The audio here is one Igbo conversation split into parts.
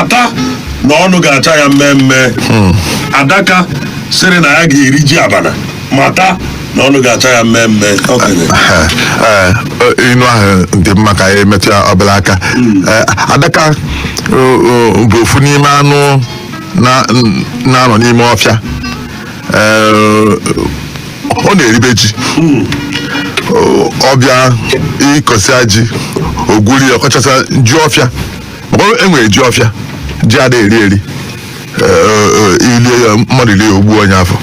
mata na ọnụ ga-acha ya mmemme. Adaka sịrị na ya ga-eri ji abana mata na ọnụ ga-acha ya mmemme. Inu ahụ dị mma ka anyị metụ ya ọbụla aka. Adaka bụ ofu n'ime anụ na-anọ n'ime ọfịa. Ọ na-eribe ji. Ọ bịa ịkọsịa ji ogwuri ọkọchasa ji ọfịa. Enwere ji ọfịa ji ada eri ilie ya mmadụ ilie ogbu onye afọ.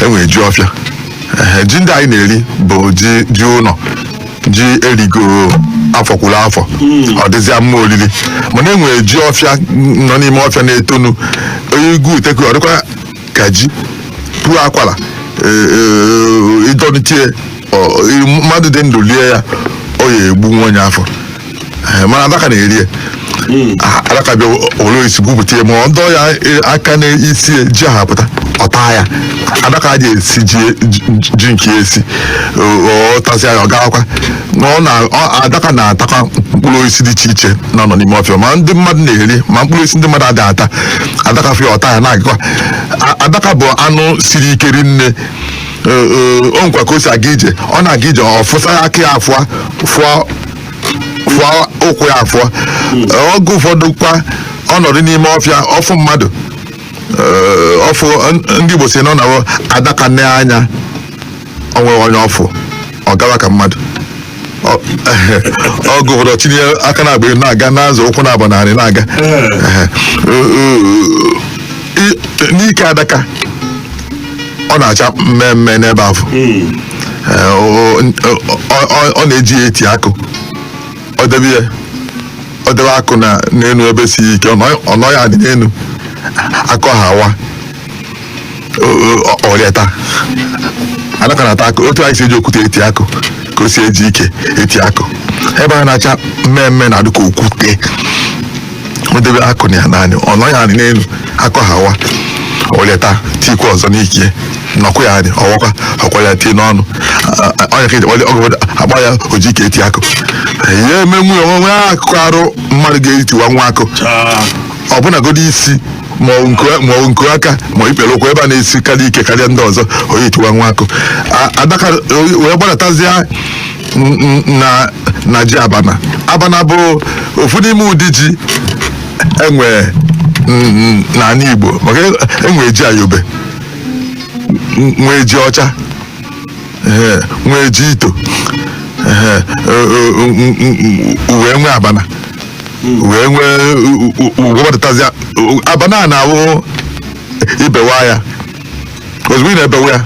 Enwere ji ọfịa. Ji ndị anyị na-eri bụ ji ụlọ, ji erigo afọ kwụrụ afọ, ọ dịzịa mma oriri. Mana enwere ji ọfịa nọ n'ime ọfịa na-etonu egwu uteku, ọ dịkwa ka ji pụọ akwara ịdọnitie mmadụ dị ndụ lie ya, ọ ya egbu nwa onye afọ. Mana Adaka na-eri ya. Adaka bịa olu isi gwupụta ya, ma ọ dọọ ya aka n'isi ji ahụ apụta ọ taa ya. Adaka ji esi ji nke esi ọ tasịa ya ọ gawakwa. Adaka na-atakwa mkpụrụ osisi dị iche iche nọ n'ime ọfịa, ma ndị mmadụ na-eri ma mkpụrụ osisi ndị mmadụ adịghị ata. Adaka fịa ọta ya na-agịkwa. Adaka bụ anụ siri ike rinne. O nkwa ka o si aga ije, ọ na-aga ije ọ fụsa ya aka ya afụọ fụọ ụkwụ ya afụọ. Oge ụfọdụ kwa ọnọdụ n'ime ọfịa ọfụ mmadụ ọfụ ndị Igbo si nọ na Adaka nne anya onwe onye ọfụ ọ gawa ka mmadụ. Oge ụfọdụ tinye aka na agba na-aga n'azụ ụkwụ na-abụ narị na-aga. N'ike Adaka ọ na-acha mmemme n'ebe afọ. Ọ na-eji ya eti akụ. Ọ debe akụ n'elu ebe si ike, ọ nọ ya dị n'elu akọ ha awa ọrịata. Adaka na-ata akụ otu anyị si eji okwute eti akụ ka o si eji ike eti akụ. Ebe a na-acha mmemme na-adịka okwute, o debe akụ na ya naanị, ọ nọ ya dị n'elu akọ ha awa ọrịata tikwa ọzọ n'ike nọkwa ya dị ọwakwa ọkwa ya tie n'ọnụ. Onye ka ọgụfọdụ agba ya oji ike eti akụ. Ya emenwu ya onwe akụkụ arụ mmadụ ga-etiwa nwa akụ, ọbụnagodi isi ma ọ nku aka ma ikpere ụkwụ ebe a na-esi karịa ike karịa ndị ọzọ, onye etiwa nwa akụ. Adaka wee gbadatazịa na ji abana. Abana bụ ofu n'ime ụdị ji enwe n'ala Igbo, maka enwere ji ayobe, nwee ji ọcha, nwee ji ito, wee nwee abana, wee nwee gbadatazie. Abana a na-awụ ibewa ya, ozugbo ị na-ebewe ya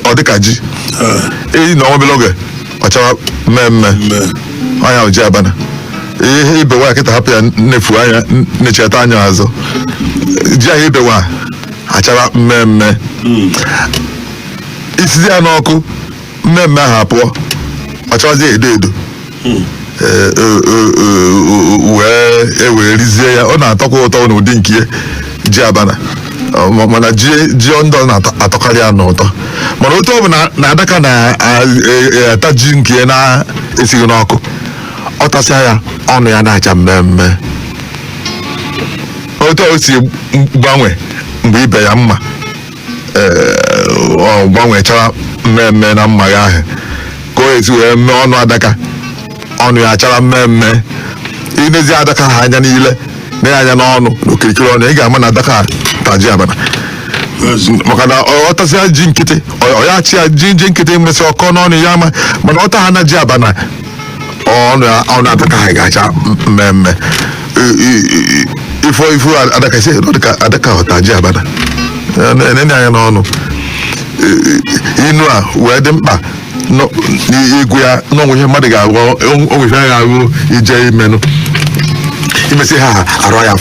ọ dịka ji. Eyi na ọnwa obere oge ọ chawa mmemme, ọnya ji abana. Ihe ibewa ya kịta hapụ ya nnefu anya necheta anya azụ. Ji ahụ ibewa achara mmemme. Isizi ya n'ọkụ mmemme ahụ apụọ ọ chawazie edo edo. Wee rizie ya, ọ na-atọkwa ụtọ n'ụdị nke ji abana. Mana ji ndị ọ na-atọkarị ya n'ụtọ. Mana otu ọ bụ na Adaka na-ata ji nke na-esighị n'ọkụ, ọ tasịa ya ọnụ ya na-acha mmemme. Otu o si gbanwe mgbe ibe ya mma, ọ gbanwechara mmemme na mma ya ahụ ka o esi wee mee ọnụ Adaka ọnụ ya achara mmemme. Inezi Adaka ha anya niile na ya anya n'ọnụ n'okirikiri ọnụ, ị ga-ama na Adaka ta ji abana. Maka na ọ tasịa ji nkịtị, ọ ya achị ya ji nkịtị mesị ọkọ n'ọnụ ya ama, mana ọ ta ha na ji abana ọnụ Adaka ha ga-acha mmemme. Ifo Adaka si dịka Adaka ọta ji abana enene anya n'ọnụ. Inu a wee dị mkpa n'igwu ya n'onwe ihe mmadụ ga-agwọ, onwe ihe ga-agwụ ije imenụ imesi ha arụ ya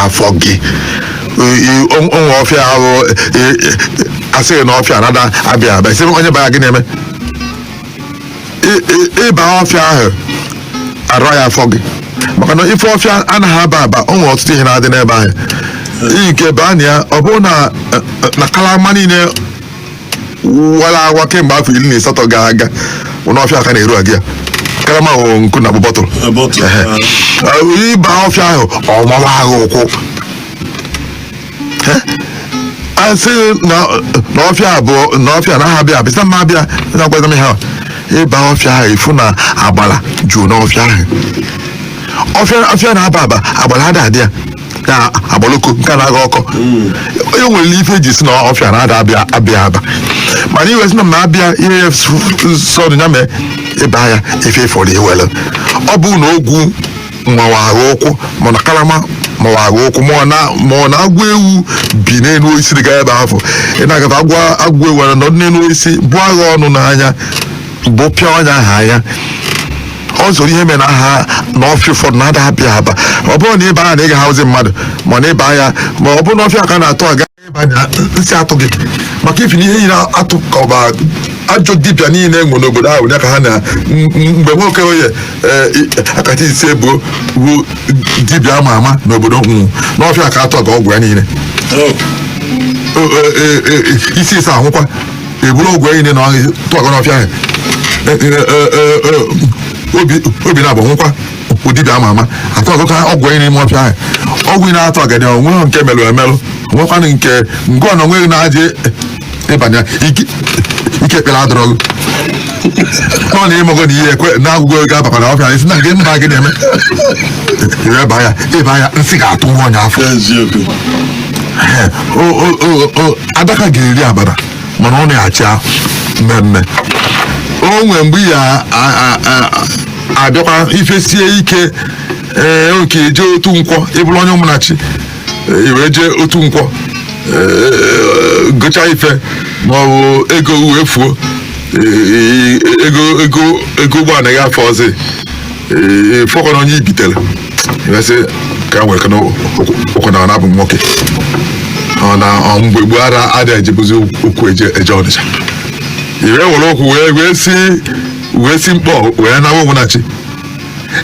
afọ gị. Onwe ọfịa ahụ asịghị na ọfịa nada abịa abịa isi onye baya gị na-eme ịba ọfịa ahụ arụ ya afọ gị, maka na ife ọfịa anaghị aba o nwere ọtụtụ ihe na-adị n'ebe ahụ. Iyi nke baa na ya ọ bụrụ na kalama niile wara agwa kemgbe afọ 18 gara aga bụ n'ọfịa aka na-eru aga ya karama nkụ na bọtụlụ ịba ọfịa ahụ ọmama ahụ ụkwụ asị na ọfịa abụọ na ọfịa na ha bịa bịsa mma bịa na-agwaza m ihe ịba ọfịa ahụ ifu na agbala jụụ n'ọfịa ahụ ọfịa na-aba agbala ada adị ya na agbaloko nke na-aga ọkọ onye nwere ife eji si na ọfịa na-ada abịa aba mana iwe si na ma abịa ihe sọdụ ya mee ịba ya efe fọrọ iwere ọ bụ na ogwu mawara ụkwụ mana karama mawara ụkwụ ma ọ na-agwa ewu bi n'elu osisi dị ga ebe afọ ị na-agata agwa ewu na n'elu osisi bụ agha ọnụ n'anya bụ pịa ọnya ha anya ọ zụrụ ihe mere na ha n'ọfịa ụfọdụ na-ada abịa aba ọ bụrụ na ịba ya na ị ga-ahụzi mmadụ ma na ịba ya ma ọ bụrụ na ọfịa ka na-atụ aga ịba na nsị atụ gị maka ifi na ihe niile atụ ka ọ bụ ajọ dibịa niile enwe n'obodo ahụ ya ka ha na mgbe nwoke onye akata ise bụ dibịa ama ama n'obodo nwụ n'ọfịa ka atụ aga ọgwụ ya niile isi ịsa ahụkwa eburu ọgwụ ya niile na tụ aga n'ọfịa ahụ obi na-abụ nwụkwa dibịa ama ama atụ ọgụ ka ọgwụ ya n'ime ọfịa ahụ ọgwụ na-atụ agadi onweghị nke melụ emelụ nwekwanụ nke ọnọ nweghị na-aje ịbanye ike ekpere adọrọ gị ọ na ịmọgọ na ihe ekwe na agwụgwọ ego abakwa na ọfịa isi na nke mba gị na-eme ịba ya nsị ga-atụ nwa onye afọ adaka ga-eri abara mana ọ na-achị mmemme o nwere mgbe ya abịakwa ife sie ike oke eje otu nkwọ ịbụrụ onye ụmụnachi wee jee otu nkwọ gụcha ife maọbụ ego wee fuo ego ụgbọala ya afọ ọzọ fọkọ na onye ibitere sị ka nwere kana ụkwụ na abụ nwoke mgbe gboo ara adịghị ejebuzi okwu eje Ọnịcha ire were okwu wee si mkpọ wee nawa ụmụnachi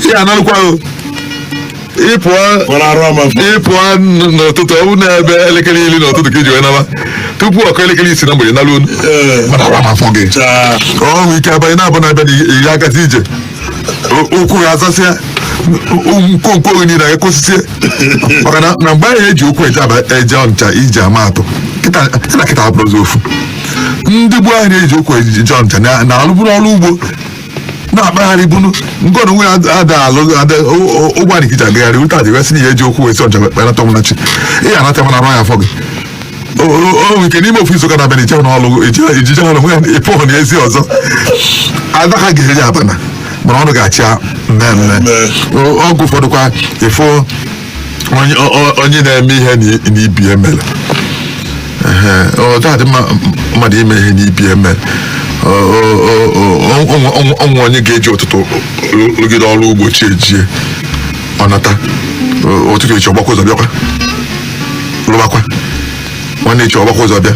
ihe analụkwa ịpụọ n'ụtụtụ ọ bụ n'ebe elekere 10 n'ụtụtụ ka iji wee naba tupu ọkụ elekere 6 na mgbede nalụ onu mana aramafọ gị ọ nwee ike abanye na-abụ na abịa na iri agati ije ụkwụ ya azasịa nkonko oyi niile ya kwụsịsịa maka na mgbe anyị eji okwu eje Ọnịcha iji ama atụ kịta abụrụzi ofu ndị gboo anyị na-eji okwu eje Ọnịcha na-alụbụrụ ọrụ ugbo na-akpagharị bunu ngọnụ nwe ada alụ ụgbọala kija agagharị ụta dị wesị na ihe eji okwu wesi Ọnịcha kpenata ọmụnachi ihe anata mana arụ ya afọ gị o nke n'ime ofu izu ụka na-abịa iche n'ọlụ ejije ọrụ nwe ya ịpụọ na ezi ọzọ adaka ga-eri abana mana ọnụ ga-achị mmemme ọgụ ụfọdụkwa ịfụ onye na-eme ihe na ibi emere ọ dị mmadụ ime ihe na ibi emere ọnwụ onye ga-eji ụtụtụ rụgide ọrụ ugbo chi ejie ọnata ụtụtụ echi ọgbakọ ụzọ bịakwa rụbakwa nwanne echi ọgbakọ ụzọ bịa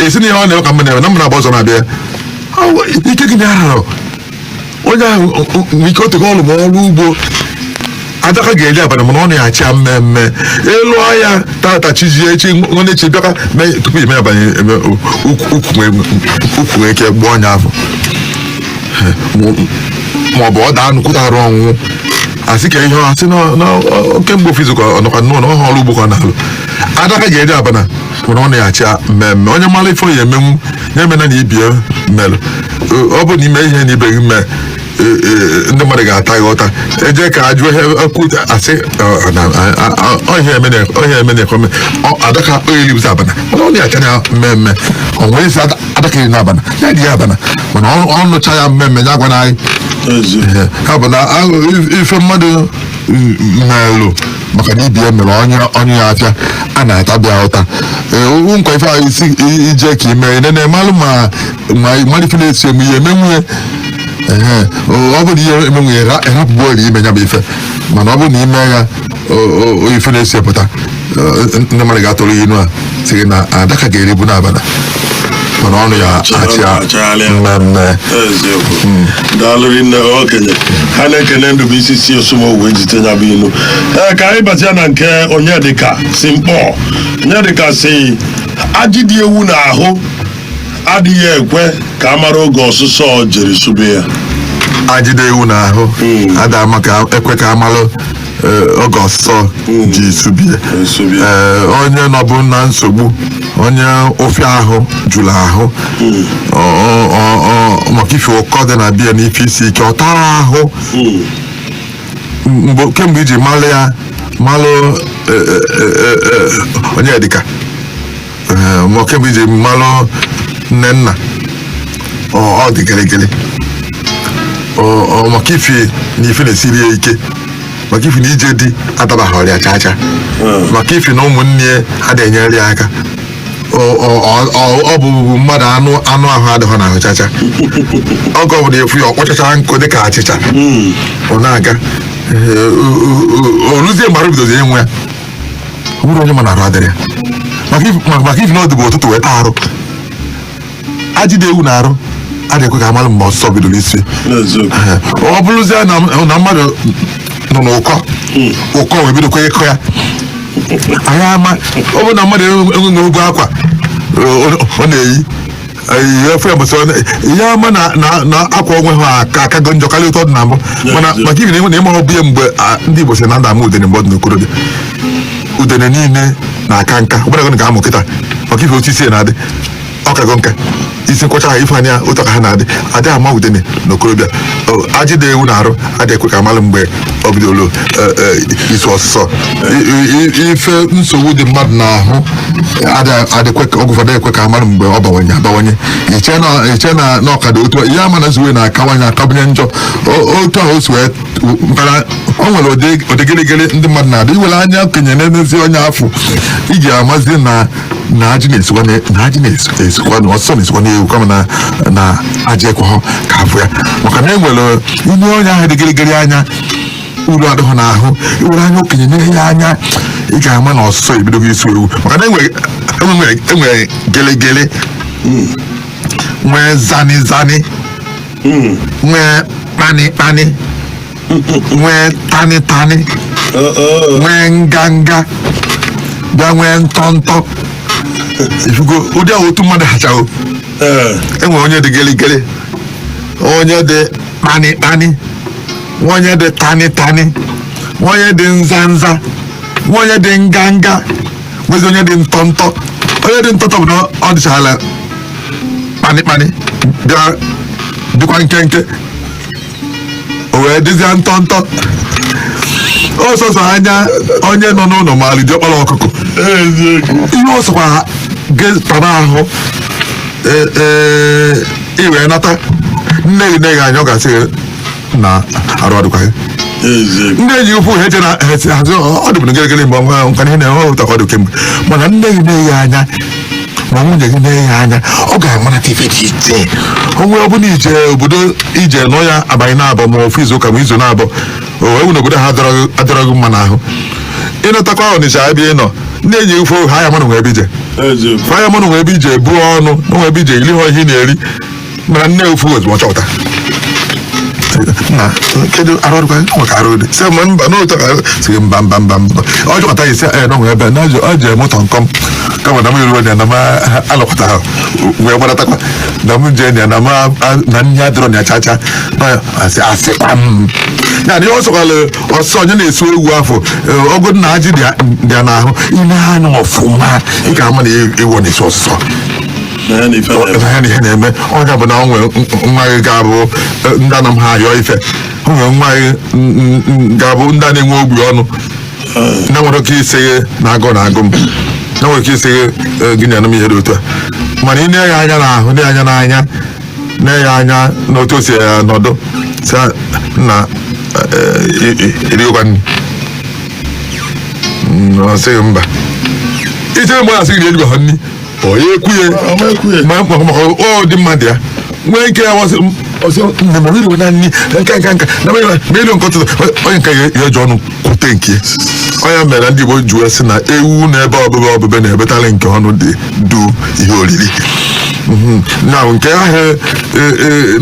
esi na ihe ọ na-eme ka mma na-eme na mma na-agba ọzọ na-abịa ike gị na-arara onye ahụ nwere ike otego ọrụ ma ọrụ ugbo adaka ga-eri abana mana ọ na-achị mmemme elu ọhịa tata chijie echi nwanne echi bịaka tupu ime abanye ukwu nwee ike gbuo ọnya afọ maọbụ ọ daa nnukwu arụ ọnwụnwụ asị ka ihe asị na oke mgbe ofu izu ka ọ nọkwa nnụọ na ọha ọrụ ugbo ka ọ na-alụ adaka ga-eri abana mana ọ na-achị mmemme onye mara ife ya emenwu ya emena na ibie mmelụ ọ bụ na ime ihe na ibe gị mee ndị mmadụ ga-ata gị ụta eje ka ajụ ihe asị ọhịa emene ekome adaka oyelibuzi abana mana ọ na-acha ya mmemme ọ nwere isi adaka iri n'abana ya dị ya abana mana ọ nụcha ya mmemme ya gwana anyị ha bụ na ife mmadụ melụ maka na ibi mere onye ya afịa a na-atabịa ụta nkwa ife ahụ isi ije ka ime nene malụ ma malife na-esi eme ihe emenwunye ọ bụ na ihe emenwunye erapụbụ ori ime ya bụ ife mana ọ bụ na ime ya ife na-esi epụta ndị mmadụ ga-atụrụ inu a sị gị na adaka ga-eribu n'abana mana ọnụ ya achịa mmemme daalụrị nne okenye ha na-ekene Ndubuisi si Osumoghu wee jite ya bụ ilu ka anyị bata na nke Onyedika si mkpọ Onyedika si ajị dị ewu n'ahụ adịghị ekwe ka a mara oge ọsụsọ jiri sube ya ajide ewu n'ahụ ada maka ekwe ka amalụ oge ọsọ ji subie onye nọbụ na nsogbu onye ofe ahụ jụrụ ahụ maka ife ụkọ dị na bịa n'ife isi ike ọ tara ahụ kemgbe iji malụ ya malụ onye dịka ma kemgbe iji malụ nne nna ọ dị gịrịgịrị maka ife na ife na-esiri ya ike maka ife na ije dị atabaghị ọrịa chacha maka ife na ụmụnne ya adịghị enyere ya aka ọ bụ mmadụ anụ ahụ adịghị n'ahụ chacha oge ọ bụla efu ya ọkpọchacha nkụ dịka achịcha ọ na-aga oluzie mgbe arụ bidozi enwe ya ọ bụrụ onye mana arụ adịrị ya maka ife na ọ dịbụ ụtụtụ wee taa arụ ajide ewu na arụ adịghịkwe ka amalụ mgbe ọsọ bidoro isi ọ bụrụzie na mmadụ nọ n'ụkọ wee bidokwa ịkọ ya anyị ama ọ bụ na mmadụ enweghị ogo akwa ọ na-eyi efe ya bụsị ihe ama na akwa onwe ha akago njọ karịa ụtọ dị na mbụ mana maka ibi na ịma ọbụ ya mgbe ndị Igbo si na nda ama udene mgbe ọ dị n'okorobịa udene niile na-aka nka ụbara ga amụ kịta maka ife otu isi na-adị ọ kago nka isi nkwọcha ha ife anya ụtọ ka ha na-adị adịghị ama udene n'okorobịa ajide ewu na-arụ adịghị ekwe ka amalụ mgbe ọ bidoro isi ọsụsọ ife nsogbu dị mmadụ n'ahụ adịkwe ọgwụ ụfọdụ ekwe ka amalụ mgbe ọ abawanye iche na ọkada otu ihe ama na zuwe na-akawanye akabanye njọ otu ahụ o si wee mkpara o nwere ụdị gịrịgịrị ndị mmadụ na-adị iwere anya okenye na-emezi onye afọ iji amazi na ajị na-esikwa na ọsọ na-esikwa n'ewu kama na ajị ekweghọ ka afọ ya maka na enwere ihe onye ahụ dị gịrịgịrị anya uru adịghị n'ahụ iwere anya okenye nye ya anya ị ga-ama na ọsọ ebidogo isi ewu maka na enwere gịrịgịrị nwee zani nwee kpani nwee tani nwee nganga bịa nwee ntọntọ ifugo ụdị ahụ otu mmadụ hachago enwere onye dị gịrịgịrị onye dị kpani onye dị tani onye dị nza onye dị nganga nwezi onye dị ntọntọ onye dị ntọntọ bụ na ọ dịchala kpani bịa dịkwa nkenke o wee dịzie ntọntọ ọsọsọ anya onye nọ n'ụlọ ma alịdị ọkpara ọkụkọ ihe ọsọkwa gị tara ahụ iwee nata nne gị anya ọ ga-asị na arụ ọdịkwa gị ndị enyi ụfụ ha eche na hazi ọ dịbụ gịrịgịrị mgbe nka ihe na-enwe ụta ọdụ kemgbe mana nne gị na-eghe anya ma nwunye gị na-eghe anya ọ ga-amarata ife dị iche onwe ọ bụla ije obodo ije nọ ya abalị na-abọ ma ofu izu ụka ma izu na-abọ ewu n'obodo ha adọrọghị mma n'ahụ ịnọtakwa Ọnịcha ebe ị nọ ndị enyi ụfụ ha ya manụ nwe ebe ije fa ya manụ nwe ebe ije buo ọnụ na nwe ebe ije iri ha ihe na-eri mana nne ụfụ ozugbo chọpụta na kedu arọrụkwa maka arụ dị sị mba n'ụtọ ka sị mba ọ jụkọta ya isi nọ nwe ebe na ọ ji moto nkọm kama na m iruo ya na m alọkọta ha wee gbadatakwa na m jee ya na nye adịrọ na chacha asịkwa m ya na ihe ọ sọkwala ọsọ onye na-esu ewu afọ ọgụ na ajị dị ya n'ahụ ime ha anya ọfụma ị ga-ama na ewu na-esi ọsụsọ ya na ihe na-eme ọnya bụ na o nwere nwa gị ga-abụ ndị ana m ha ayọ ife o nwere nwa gị ga-abụ ndị a na-enwe ogbi ọnụ na nwere ike iseghe na-agụ m na nwere ike iseghe gị na m ihe dị otu a mana ị na-enye anya n'ahụ na anya n'anya na-enye anya n'otu o si ya nọdụ si na erikwa nri ọ sịghị mba ichere mgbe na-asị gị na erikwa ha nri onye ekwuye ma ọ dị mmadụ ya nwee ike ya ọsọ nne ma iri na nri nka na ma iri nke ọtụtụ onye nka ya eji ọnụ kwute nke onye mere ndị Igbo ji wee sị na ewu na ebe ọbụbe na-ebetarị nke ọnụ dị du ihe oriri na nke ahụ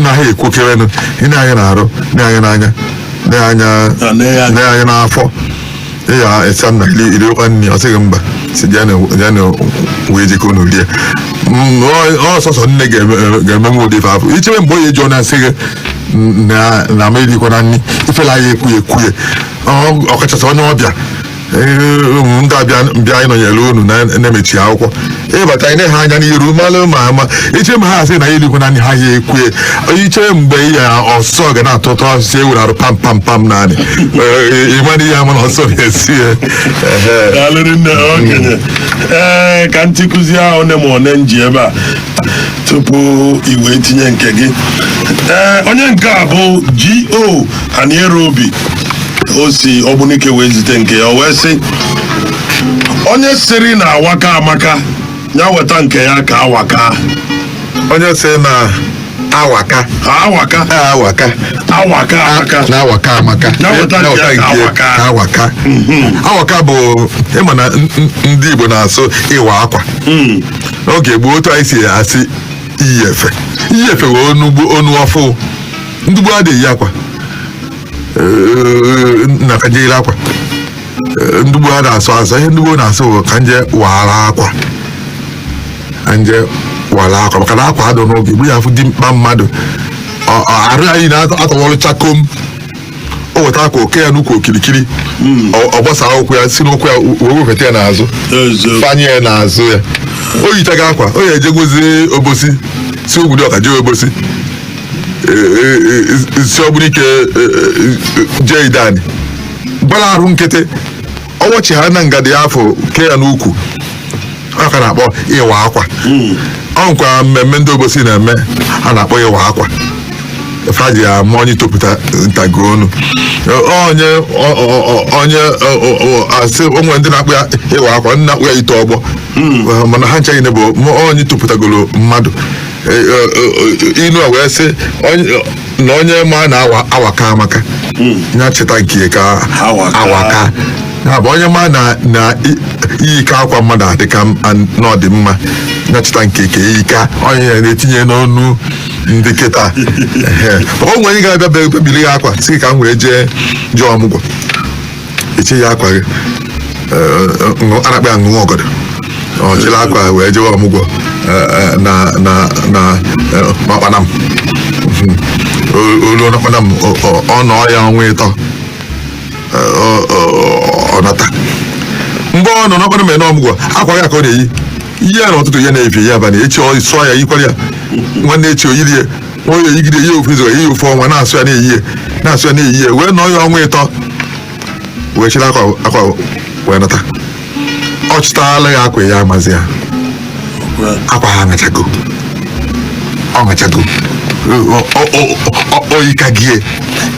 na-ahụ ekwokerenụ ị na-anya na-arụ na-anya n'afọ ịya esa na iri nri ọ sịghị mba si ya na wee jikọ n'orie ọsọsọ nne ga-eme nwa ụdị ife afọ ichebe mgbe onye jụọ na-asị gị na amerikwa na nri ifela ya ekwughị ọkachasị onye ọbịa ndị bịa ịnọnyere unu na-emechi akwụkwọ ịbata anyị na ha anya n'iru malụ ma ama iche ma ha asị na erikwa na nri ha ya ekwughị iche mgbe ya ọsọ ga na-atọ ụtọ ọsịsị ewere arụ pam pam pam naanị ịmana ihe ama na ọsọ na-esi ka ntịkụzi ahụ ne ma one nji ebe a tupu iwe tinye nke gị onye nke a bụ G.O. Anierobi o si Ogbunike wee zite nke ya wee sị onye sịrị na awaka amaka ya weta nke ya ka awaka onye sị na awaka amaka ya weta nke ya ka awaka awaka bụ ịma na ndị Igbo na-asụ ịwa akwa n'oge gboo otu anyị si asị iyefe wee onu ọfụ ndị gboo adịghị akwa na ka nje akwa ndị gboo a na-asụ asụ ihe ndị gboo na-asụ ka nje wara akwa maka na akwa adọ n'oge gburu ya afụ dị mkpa mmadụ arụ anyị na-atọwọrụ chakom o weta akwa oke ya n'ukwu okirikiri ọ gbasa ụkwụ ya si n'ụkwụ ya wee wefeta ya n'azụ fanye ya n'azụ ya o yichaghị akwa o ya ejegwozi obosi si Ogwudi Ọka jee obosi si Ogbunike jee Idani gbara arụ nkịtị ọwọchi ha na ngadi afọ ke ya n'ukwu aka na-akpọ ịwa akwa ọ nkwa mmemme ndị obosi na-eme a na-akpọ ịwa akwa faji ya ma onye topụta ntagonu onye asị onwe ndị na-akpụ ya ịwa akwa ndị na-akpụ ya ite ọgbọ mana ha nchaghị na bụ onye topụtagoro mmadụ inu a wee sị na onye ma na-awaka amaka ya cheta nke ka awaka ya bụ onye ma na iyika akwa mmadụ adịka n'ọdịmma ya cheta nke ka iyika onye na-etinye n'ọnụ ndị kịta o nwere ga-abịa bebili ya akwa si ka m wee jee ọmụgwọ eche ya akwa gị anakpa ya ṅụṅụ ọgọdọ ọchịrị akwa wee jewe ọmụgwọ na makpanam olu nakpanam ọ nọ ya ọnwa ịtọ ọnata mgbe ọ nọ nakpanam ene ọmụgwọ akwa ya ka ọ na-eyi ihe ya na ọtụtụ ihe na-efi ya abalị echi sụọ ya yikwara ya nwanne echi oyiri ya onye yigide ihe ofu izu ihe ofu ọnwa na-asụ ya na-eyi ya wee nọ ya ọnwa ịtọ wee chịrị akwa wee nata ọ chụtala ya akwa ya amazi ya akwa ha ṅachago oyikagie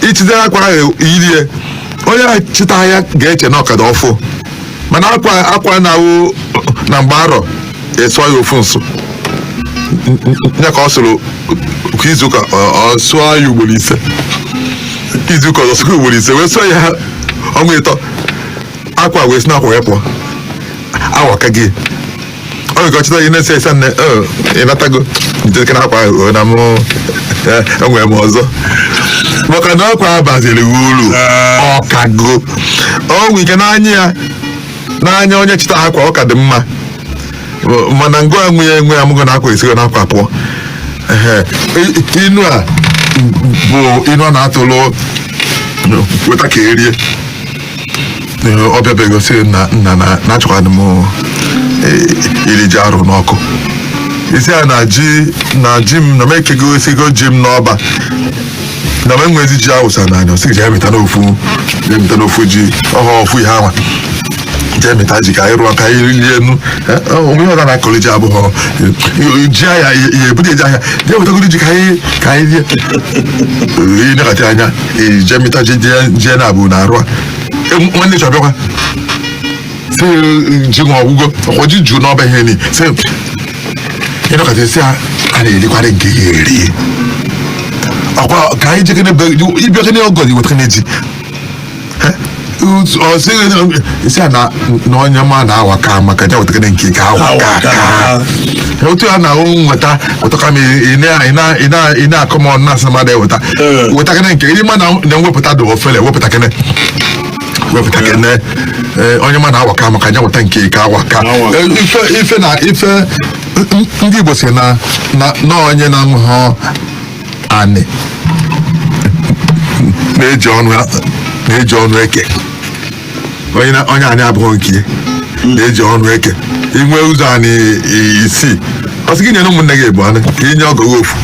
ichite akwa ahụ yirie onye chịta ya ga-eche na ọkada ọfụ mana akwa na-awụ na mgbe arọ esụọ ya ofu nso ya ka ọ sụrụ kwa izuụka ọ sụọ ya ugboro ise izuụka ọzọ sụọ ugboro ise wee sụọ ya ọnwa ịtọ akwa wee si na akwa wee pụọ awaka gị ọ ga ọchịta ihe na-ese ese nne ịnatago njideke na akwa na m enwere m ọzọ maka na akwa abaziri uru ọkago ọ nwere ike n'anya onye chịta akwa ọ ka dị mma mana ngụ enwe ya mụgo na akwa esigo na akwa pụọ inu a bụ inu a na-atụlụ weta ka erie ọbịa bụ egosi nna na-achọkwadị m iri ji arụ n'ọkụ isi a na ji m na m ekego esigo ji m n'ọba na m enwezi ji awụsa n'anya osi ji emeta n'ofu ji ọha ofu ihe anwa ji emeta ji ka anyị rụọ ka anyị rie enu onwe ihe ọza na-akọrọ ji abụghọ ji ahịa ihe ebute ji ahịa ji ewetagoro ji ka anyị rie iyi nekata anya ji emeta ji na-abụ na arụ a nwanne chọ bịakwa si ji nwa ọgwụgwọ ọkwa ji juu n'ọba ihe ni si ịnọkọta esi a na-erikwarị nke ya eri ọkwa ka anyị jekene ịbịakene ọgọdị wetakene ji isi a na onye ma na-awaka maka ja wetakene nke ka awaka otu a na nweta wetakwa m ị na-akọ m na asị mmadụ eweta wetakene nke ịdị ma na mwepụta dị ofele wepụtakene wepụta kene onye ma na-awaka maka anya weta nke ka awaka ife na ife ndị Igbo si na onye na-amụghọ anị na-eji ọnụ eke onye anyị abụghị nke na-eji ọnụ eke inwe ụzọ anyị isii ọ sị gị nyere ụmụnne gị ebu anị ka inye ọgọ gị ofu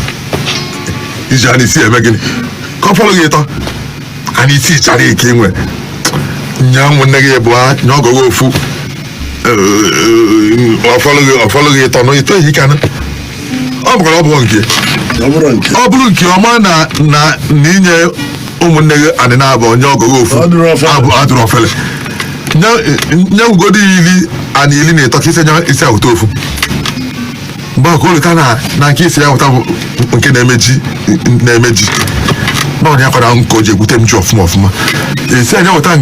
iji anyị isii eme gịnị ka ọ fọrọ gị ịtọ anyị isii chara ike inwe nye ụmụnne gị ebu nye ọgọ gị ofu ọfọlụ gị ịtọ n'ịtọ ihe ike anị ọ bụkwara ọ bụrụ nke ọma na inye ụmụnne gị anị na-abụ onye ọgọ gị ofu adụrụ ofele nye ugodi ana ili na ịtọ ka isi awụta ofu mgbe ọka oleta na nke isi ya wụta bụ nke na-emeji na ọnya kwara nke o ji egwute m ji ọfụma esi anya wụta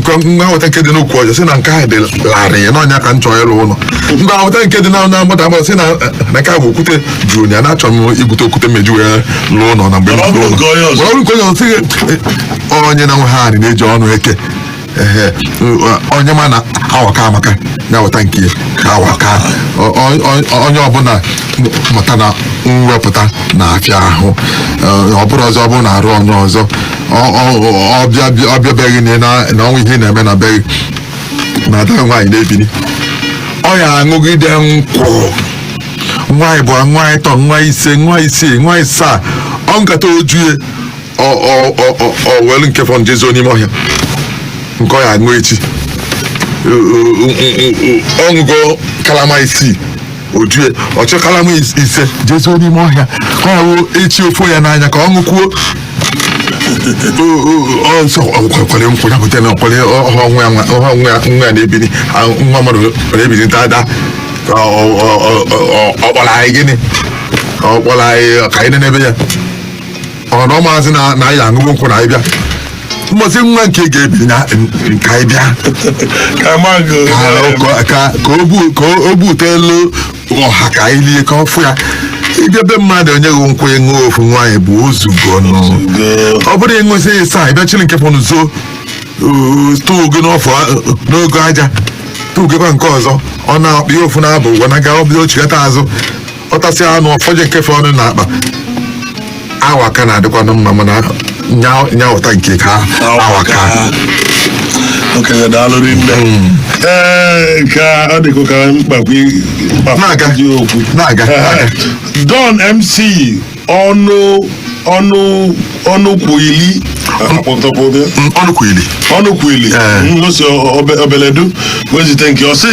nke dị n'okwu ọjọọ si na nke ahụ dị larịị na ọnya ka m chọrọ ịrụ ụlọ mgbe awụta nke dị na mmadụ agbara si na nke ahụ bụ okwute juru ya na-achọ m ibute okwute mmeji wee lụọ ụlọ na mgbe m lụọ ụlọ ọrụ nke onye ọsịghị onye na nwe ha anyị na-eji ọnụ eke onye ma na awaka amaka ya weta nke ka awaka onye ọbụla mụta na mwepụta na-afịa ahụ ọ bụrụ ọzọ ọ bụrụ na arụ onye ọzọ ọbịabeghị na ọnwa ihe na-eme na beghị na ada nwaanyị na-ebini ọ ya aṅụgide nkwụ nwaanyị bụ nwaanyị tọ nwa ise nwa isii nwa isaa ọ nkata ojue welu nke fọn jezuo n'ime ọhịa nke ọ ya aṅụ echi ọṅụgo kalama isii ojue ọchọ kalama ise jezuo n'ime ọhịa ka ọ hụ echi ofu ya n'anya ka ọ ṅụkwuo kwere nkwụ ya pụta na ọkwere nwa ya na-ebini nwa mmadụ na-ebini tada ọ kpọrọ anyị gịnị ọ kpọrọ anyị ka anyị n'ebe ya ọ na ọ maazị na anyị aṅụgo nkwụ na anyị bịa mbọsị nwa nke ga-ebiri na nke anyị bịa ka o butelu ọha ka anyị lie ka ọ fụ ya ịbịa be mmadụ onye gị nkwụ ịṅụ ofu nwaanyị bụ ozugo nọ ọ bụrụ ịṅụsị ịsa ịbịa chiri nke fọnụ zo stogu n'ogo aja tugekwa nke ọzọ ọ na-akpa ihe ofu na-abụ wanaga ọbịa ochigata azụ ọtasị anụ ọfọje nke fọnụ na akpa awa ka na-adịkwanụ mma mana nya ụta nke ka awaka okenye daalụ rinne ka ọ dịkwa ka mkpakwa ji okwu Don MC ọnụkwuili ngosi obeledu wezite nke ọ sị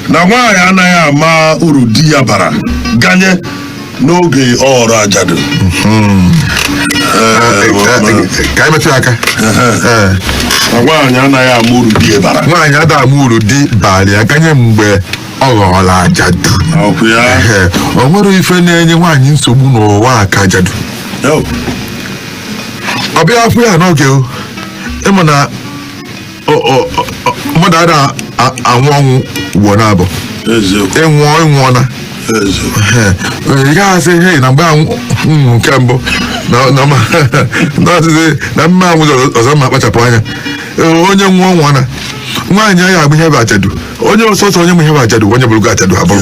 na nwaanyị anaghị ama uru di ya bara ganye n'oge ọrụ ajadu ka anyị metụ aka nwaanyị anaghị ama uru di bara nwaanyị adịghị ama uru di bara ya ganye mgbe ọ ghọọla ajadu o nwere ife na-enye nwaanyị nsogbu n'ụwa aka ajadu ọ bịa afọ ya n'oge ịmụ na mmadụ ada anwụ ọnwụ ugbo na-abụ ịnwụọna ị gaghị he na mgbe nke mbụ na mma anwụ ọzọ ma akpachapụ anya onye nwụọ nwa na nwaanyị anyị agba ihe bụ ajadu onye ọsọsọ onye mụ ihe bụ ajadu onye bụrụgo ajadu abụrụ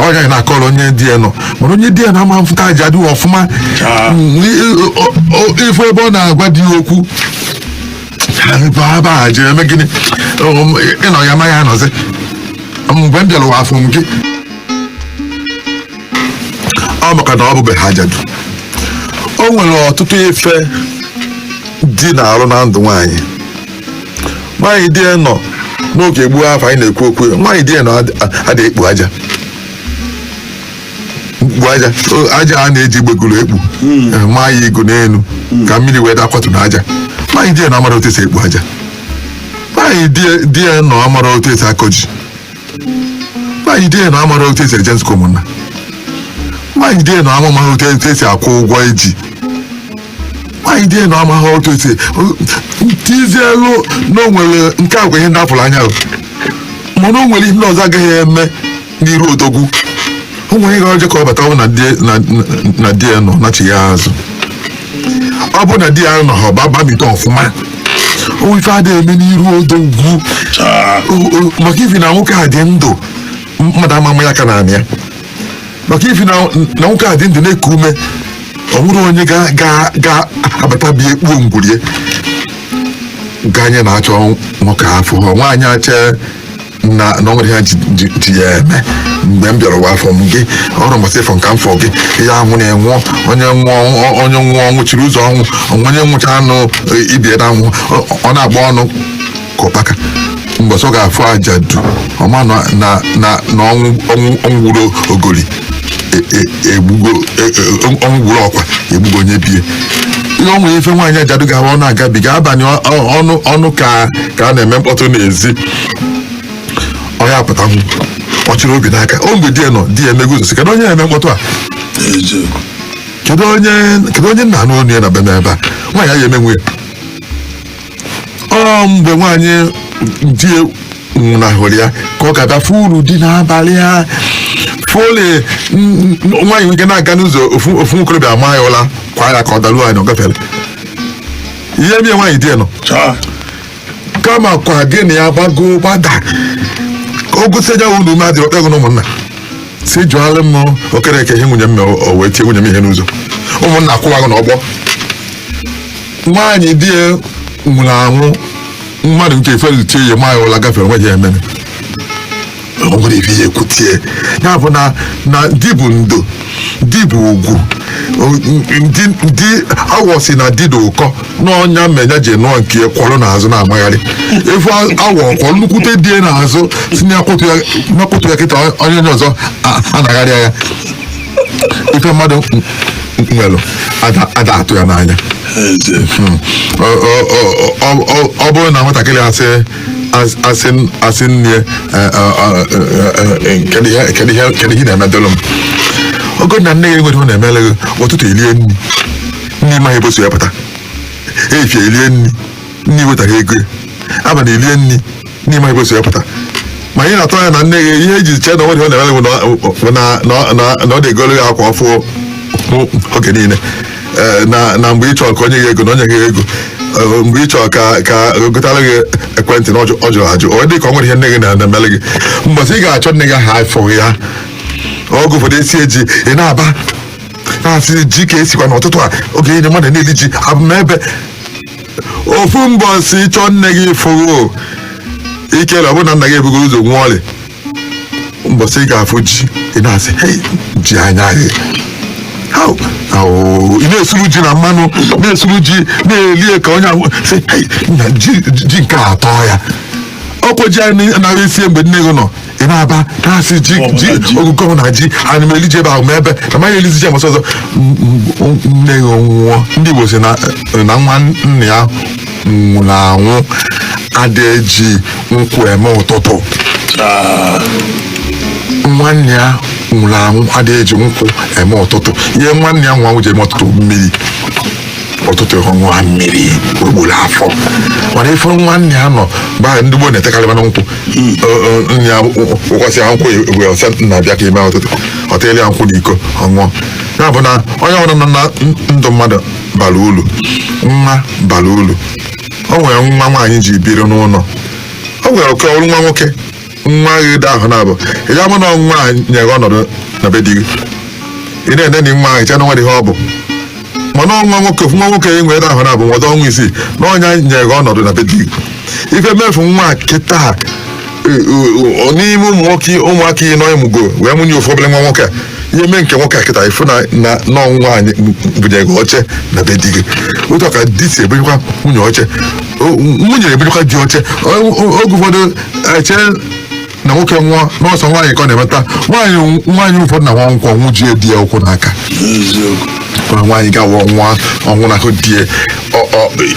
onye anyị na-akọrọ onye di ya nọ mana onye di ya na-ama mfụta ajadu ọfụma ifu ebe ọ na-agwa di okwu aba jere eme gịnị ịnọ ya ma ya anọzi mgbe m bịara ụwa afọ m gị ọ maka na ọ bụbeghị ajadu o nwere ọtụtụ ife di na-arụ na ndụ nwaanyị di ya nọ n'oge gboo afọ anyị na-ekwu okwu nwaanyị di ya nọ adịghị ekpu aja a na-eji gbegoro ekpu maa ya igu n'elu ka mmiri wee dakwatụ na aja nwaanyị di ya nọ amara otu esi ekpu aja nwaanyị di ya nọ amara otu esi akọ ji nwaanyị di ya nọ amara otu esi eje nzukọ ụmụnna nwaanyị di ya nọ amara otu esi akwụ ụgwọ eji nwaanyị di ya nọ amaghị otu esi tizielu na o nwere nke agwa ihe ndapụrụ anya mana o nwere ihe ndị ọzọ agaghị eme n'iru odogwu o nwere ihe ọjọọ ka ọ bata ọ bụ na di ya nọ nachi ya azụ ọ bụ na di ya nọ ha ọba bamite ọfụma o ife adịghị eme n'iru odogwu maka ifi na nwoke a dị ndụ mmadụ ama ya ka na ya maka ifi na nwoke a dị ndụ na-eku ume ọ bụrụ onye ga-abata bịa ekpuo ngwurie ganye na-achọ nwoke afọ nwaanyị achọ na ọ nwere ya ji ya eme mgbe m bịara ụwa afọ m gị ọrụ mbọsị ịfọ nka mfọ gị ya anwụ na-enwụọ onye nwụọ nwụchiri ụzọ ọnwụ onye nwụcha anụ ibie na anwụ ọ na-agba ọnụ ka ụkpaka mbọsị ọ ga-afụ aja du ọma na ọnwụ gburu ogori ọnwụ gburu ọkwa egbugo onye bie ihe ọ nwere ife nwaanyị ajadu ga-ahụ ọ na-agabiga abalị ọnụ ka a na-eme mkpọtụ n'ezi ọ ya apụta nwụ ọ chịrị obi n'aka o mgbe di ya nọ di ya emego ụzọ sị kedu onye na-eme mkpọtụ a kedu onye nna anụ onu ya na be n'ebe a nwaanyị ya emenwe ọ mgbe nwaanyị di ya nwụnahụrụ ya ka ọ ga-abịa fụ uru dị n'abalị ya fole nwaanyị nke na-aga n'ụzọ ofu nwokorobịa ama ya ụla kwa ya ka ọ daruo anyị na ọ gafere ihe bie nwaanyị di ya nọ kama kwa gị na ya gbada o gosi nya unu ma dịrị ọkpego na ụmụnna si jụọla m okereke ihe nwunye m o wee tie nwunye m ihe n'ụzọ ụmụnna akwụwago n'ọgbọ nwaanyị di ya nwụrụ anwụ mmadụ nke efelitie ya ma ya ụla gafere nwe ya ememe o nwere ife ya ekwutie ya bụ na di bụ ndo di bụ ugwu di awọ si na di dị ụkọ n'ọnya mmenya ji nụọ nke kwọrọ n'azụ na-amagharị efu awọ kwọrọ nnukwute die n'azụ si n'akpụtụ ya kịta onye ọzọ anagharịa ya ife mmadụ nwere ada atụ ya n'anya ọ bụrụ na nwatakịrị asị nne kedu ihe na-emedolụ m ogo na nne ya enwere ọ na-emele gị ụtụtụ elie nri maghị eboso ya pụta efie elie nri wetara ego abalị elie nri maghị eboso ya pụta ma anyị na-atọ ya na nne gị ihe eji chee na ọ na-emele bụ na ọ na-egolu ya akwa ọfụ oge niile na mgbe ị chọrọ ka onye gị ego na onye gị ego mgbe ị chọrọ ka gotara gị ekwentị na ọ jụrụ ajụ ọ dị ka ọ nwere ihe nne gị na-emele gị mbọsị ị ga-achọ nne gị aha afọghị ya oge ụfọdụ esi eji ị na-aba na-asị ji ka esikwa n'ụtụtụ a oge enye mmadụ na-eli ji abụmebe ofu mbọsị chọọ nne gị fụrụ ikele ọ bụrụ na nna gị ebugo ụzọ nwa ọrịa mbọsị ị ga-afụ ji ị na-asị ji anya gị ị na-esuru ji na mmanụ na-esuru ji na-elie ka onye ahụ sị na ji nke atọ ya ọkpọ ji anyị anaghị esi mgbe nne gị nọ ị na-aba na-asị ji ogugo na ji anyị ma eliji ebe ahụ ma ebe na maghị elizi ji amasị ọzọ nne gị nwụọ ndị Igbo si na nwa nna ya nwụrụ anwụ ada eji nkwụ eme ụtụtụ nwanne ya nwụrụ anwụ ada eji nkwụ eme ụtụtụ ihe nwanne ya nwa ji eme ọtụtụ mmiri ọtụtụ ọṅụa mmiri ugboro afọ mana ife nwanne ya nọ mgbe ndị gboo na-etekarịba na nkwụ ya ụkwasị ya nkwụ egwe ọsịa na-abịa ka ime ụtụtụ ọteli ya nkwụ na iko ọṅụọ ya bụ na onye ọbụla nọ na ndụ mmadụ bara ulu nwa bara ulu o nwere nwa nwaanyị ji biri n'ụlọ o nwere oke ọrụ nwa nwoke nwa ghede ahụ na-abụ ị ga-ama na nwa nyere ọnọdụ na be di gị ị na-ede na nwa ahụ chena nwa dị ihe ọ bụ mana nwa nwoke enwere ahụ na-abụ nwọdụ ọnwa isii na ọnya nyere ọnọdụ na be di gị ife mefu nwa kịta n'ime ụmụaka ị nọ ịmụgo wee mụnye ofu obere nwa nwoke a ihe mee nke nwoke a kịta ifu na nọnwa anyị bunyere gị oche na be di gị otu ka di si ebunyekwa nwunye oche nwunye ebunyekwa di oche oge ụfọdụ eche na nwoke nwụọ n'ọsọ nwaanyị ka ọ na-emeta nwaanyị ụfọdụ na nwa nkwọ nwụjie di ya ụkwụ n'aka nwaanyị ga-awọ nwa ọnwụ na die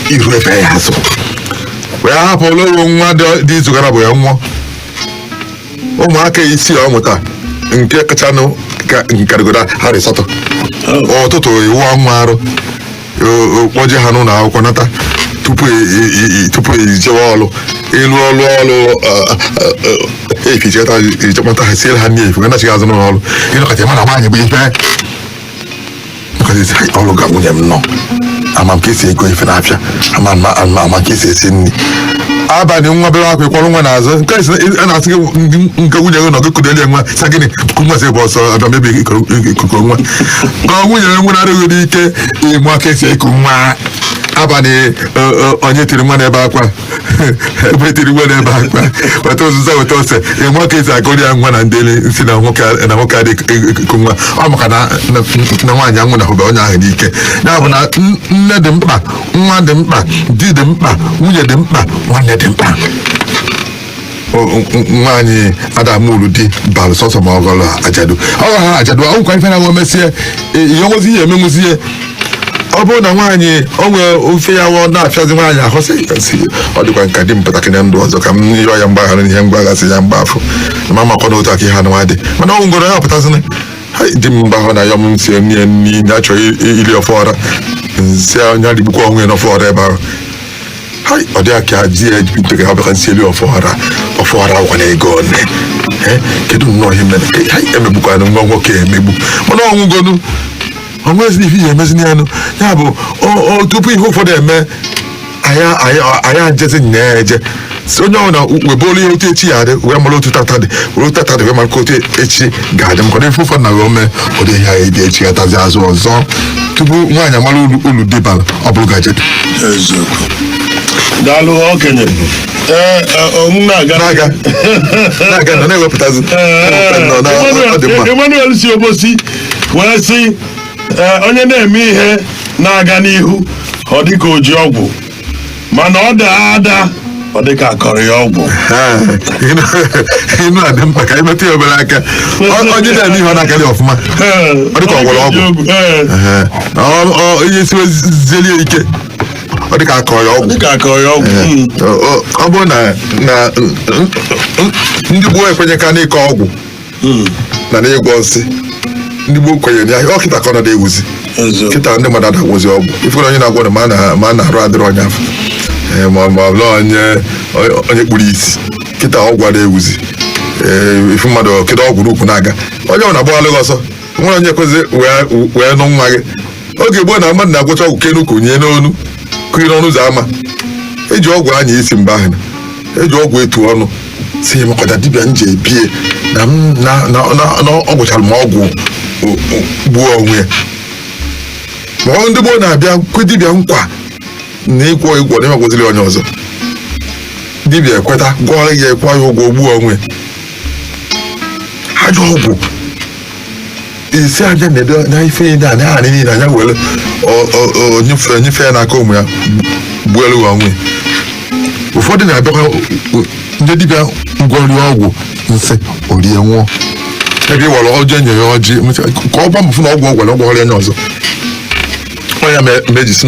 iru efe ya azụ wee hapụ ụlọ nwa dị izu gara bụ ya nwụọ ụmụaka isi ọ mụta nke kachanụ nkarịgodo ha asatọ ụtụtụ iwu ọnwa arụ kpọje ha n'ụlọ akwụkwọ nata tupu ejewe ọrụ ịlụ ọrụ eficheta ichekpọta ha siere ha n'ihe efu nachighị azụ n'ụlọ ọrụ ịnọkọta mana nwaanyị bụ ife ọrụ ga nwunye m nọ ama m ka esi ego ife na-afịa ama ka esi esi nri abalị nwa bere akwa ịkwọrọ nwa n'azụ nke a na-asị gị nke nwunye gị nọ gị kudeli nwa sa gịnị nwa sị bụ ọsọ abịa mebi ikuku nwa ka nwunye nwe na-arịghị n'ike ịmụ aka esi eku nwa abalị onye tiri nwa n'ebe akwa ebe tiri nwa n'ebe akwa weta ụzụza weta ose ịmụ aka esi agụrị ya nwa na ndeli si na nwoke adị eku nwa ọ maka na nwaanyị anwụ na hụba onye ahụ n'ike ya bụ na nne dị mkpa nwa dị mkpa di dị mkpa nwunye dị mkpa nwanne dị mkpa nwaanyị adamulu di balụ sọsọ ma ọgọlọ ajadu ọ ha ajadu ọ nkwa ife na nwa mesie ihe ngozi ihe emenwuzie ọ bụrụ na nwaanyị o nwee ofe ya wọ na-afịazi nwaanyị ahụ sị ọ dịkwa nka dị mpụtakị na ndụ ọzọ ka m yọọ ya mgbaghara n'ihe mgbaghasị ya mgba afọ ma makọ na otu aka ihe anụwa dị mana ọ ngoro ya pụtazịnị di m mgbaghọ na ya m si nye nri ya chọrọ ili ofe ọra nsị onye adịgbukwa onwe n'ofe ọra ebe ahụ ọ dị aka di ya ejipụta ka ha bịa nsi eli ofe ọra gwa na ego one kedu nnọọ ihe emegbukwana nwa nwoke emegbu mana ọnwụgonu onwezi ife ihe emezini anụ ya bụ tupu ihe ụfọdụ eme anyị ajezi nya ya eje si onye ọbụla webolu ihe otu echi ya adị wee mara otu tata dị wee mara ka otu echi ga-adị maka ife ụfọdụ na wee ome ụdị ihe ya ebi echi gatazi azụ ọzọ tupu nwaanyị amara ulu dịbara ọ bụrụ gajedu daalụ okenye na-aga na na-ewepụtazi Emmanuel si Obosi wee sị onye na-eme ihe na-aga n'ihu ọ dịka oji ọgwụ mana ọ daa ada ọ dịka akọrọ ya ọgwụ inu adị mkpa ka imetụ ya obere aka onye na-eme ihe ọ na-akarị ọfụma ọ dịka ọgwụrụ ọgwụ ihe siwe zelie ike ọ dịka akọrọ ya ọgwụ ọ bụrụ na ndị gboo ekwenye ka na-eke ọgwụ na na-egwọ nsị ndị gboo kwenyere ya ọ kịta ka ọ nọ na-ewuzi kịta ndị mmadụ adagwozi ọgwụ ifere onye na-agwọ na ma a na-arụ adịrị onye afọ ma ọ bụ onye kpuru isi kịta ọgwụ ada ewuzi ifu mmadụ kedu ọgwụ n'ukwu na-aga onye ọ na-agbaghalụ gị ọsọ nwere onye kwezi wee nụ nwa gị oge gboo na mmadụ na-agwọcha ọgwụ kenukwu nye n'onu kiri n'ọnụ ụzọ ama eji ọgwụ anya isi mgbe ahụ eji ọgwụ etu ọnụ si makọta dibịa nje ebie na ọ gwụchara m ọgwụ gbuo onwe ya ma ndị gboo na-abịa kwe dibịa nkwa na ịkwọ ịgwọ na ịmagwoziri onye ọzọ dibịa ekweta gwọọ ya ekwe ya ụgwọ gbuo onwe ajọ ọgwụ isi aja na ife niile anya ha niile anya were onyefe ya n'aka ụmụ ya gbuelu onwe ụfọdụ na-abịakwa ndị dibịa gwọrọ ọgwụ nsị orie nwụọ ebe ịwara ọjọọ nye ya ọjị ka ọ gbamfụ na ọgwụ ọgwara ọgwọrọ ya ọzọ onye mejisi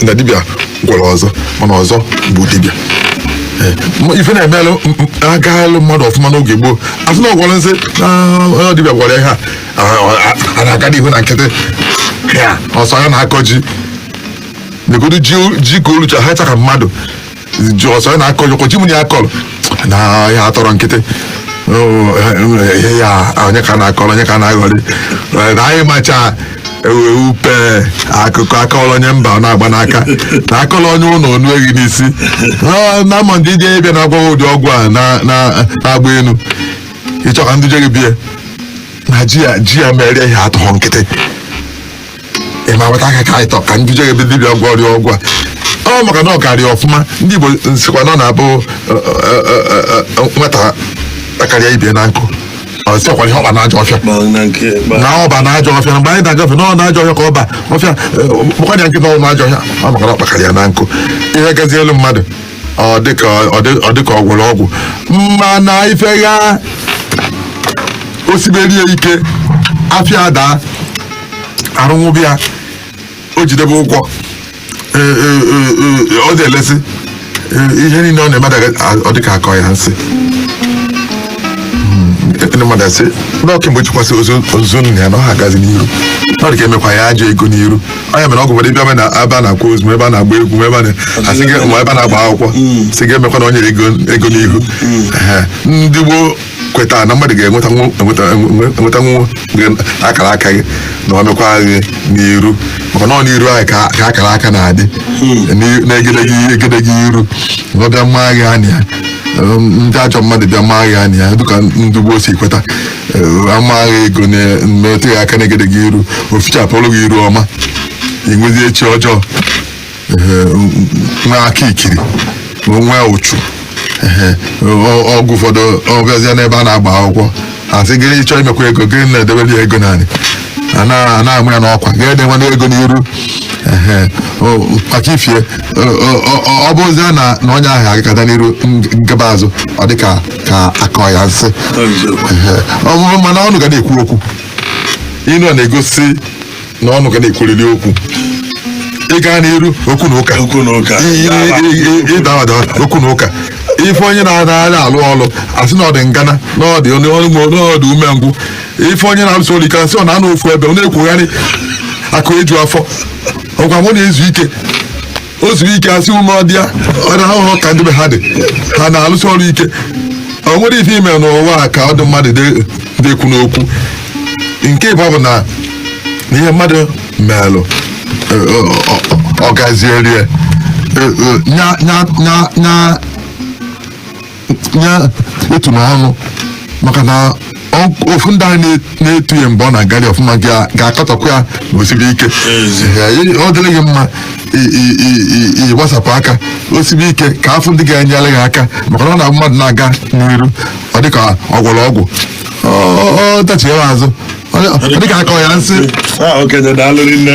na dibịa gwọrọ ọzọ mana ọzọ bụ dibịa ife na-emelụ agaalụ mmadụ ọfụma n'oge gboo asị na ọgwọrọ nsị na dibịa gwọrọ ihe a na-aga n'ihu na nkịtị ọsọ ya na-akọ ji negodu ji ka olucha ha chaka mmadụ ji ọsọ ya na-akọ jọkọ ji m ya akọrọ na ya atọrọ nkịtị ihe ya onye ka na-akọrọ onye ka na-aghọrị na anyị macha upe akụkọ akọrọ onye mba ọ na-agba n'aka na akọrọ onye ụlọ onu eghị n'isi na ama ndị je bịa na-agwa ụdị ọgwụ a na-agba elu ịchọ ka ndị je gị bie na ji ya mere ihe atọghọ nkịtị ịma nweta aka ka ịtọ ka ndị je gị dibịa ọgwụ ọrịa ọgwụ a ọ maka na ọ karịa ọfụma ndị Igbo nsikwa nọ na-abụ nweta akarịa ibie na nkụ ọsị ọkwara ihe ọba na-ajọ ọfịa na ọba na-ajọ ọfịa mgbe anyị na-agafe na ọ na-ajọ ọfịa ka ọba ọfịa kpọkanya nkịta ọ na-ajọ ọfịa ọ maka na ọ kpakarịa na nkụ ihe gazi elu mmadụ ọ dịka ọgwụrụ ọgwụ mana ifegha osiberie ike afịa ada arụnwụbịa o jidebe ụgwọ ọ dị-elesi ihe niile ọ na-eme ọ dịka akọ ya nsị ndị mmadụ asị n'ọkụ mgbe jikwasị ozu nna ya na ọ ha agazi n'iru ọ dị ka emekwa ya ajọ ego n'iru onye mere ọgwụ ụfọdụ bịa na ebe a na-akwa ozu ma ebe a na-agba egwu ma ebe a na-agba akwụkwọ si ga emekwa na onye ego n'ihu ndị gboo kweta na mmadụ ga-enwetanwu akara aka gị na ọ mekwa gị n'iru maka na ọ n'iru anyị ka akara aka na-adị na-egedegị iru ọ bịa mmaa gị anya ya ndị ajọ mmadụ bịa maa gị anya ya dịka ndị ugbo si kweta amaghị ego na-emetụ gị aka na-egedegị iru ofichapụrụ gị iru ọma enwezi echi ọjọọ nwa aka ikiri nwa ụchụ ọgwụ ụfọdụ ọbịazịa n'ebe a na-agba akwụkwọ asị gịrị ịchọ imekwa ego gịrị na-edebere ego naanị a na-amụ ya n'ọkwa ga-edenwe n'ego n'iru maka ifie ọ bụzie na onye ahụ agakọta n'iru ngaba azụ ọ dị ka akọ ya nsị mana ọnụ ga na-ekwu okwu ịnụ na-egosi na ọnụ ga na-ekwuriri okwu ịga n'iru okwu na ụka ịda okwu na ụka ife onye na-anaghị alụ ọlụ asị na ọ dị ngana n'ọdị umengwụ ife onye na-alụso ọlụ ike asị ọ na-anọ ofu ebe ọ na-ekwugharị akụ eju afọ ọkwa mụ na-ezu ike o zuru ike asị ume ọdịa ọ na-ahụhụ ka ndị be ha dị ha na-alụso ọrụ ike o nwere ife ime n'ụwa a ka ọ dị mmadụ dị ekwu n'okwu nke ịbụ bụ na ihe mmadụ melụ ọ gazierie nya etu n'ọnụ maka na ofu ndị anyị na-etu ya mgbe ọ na-agarị ọfụma ga-akọtọkwa ya na osiri ike ọ dịrị gị mma ịgbasapụ aka osiri ike ka afọ ndị ga-enyere gị aka maka na ọ na mmadụ na-aga n'iru ọ dịka ọgwọrọ ọgwụ ọ dachiewe azụ ọ dịka akọ ya nsị okenye daalụ nne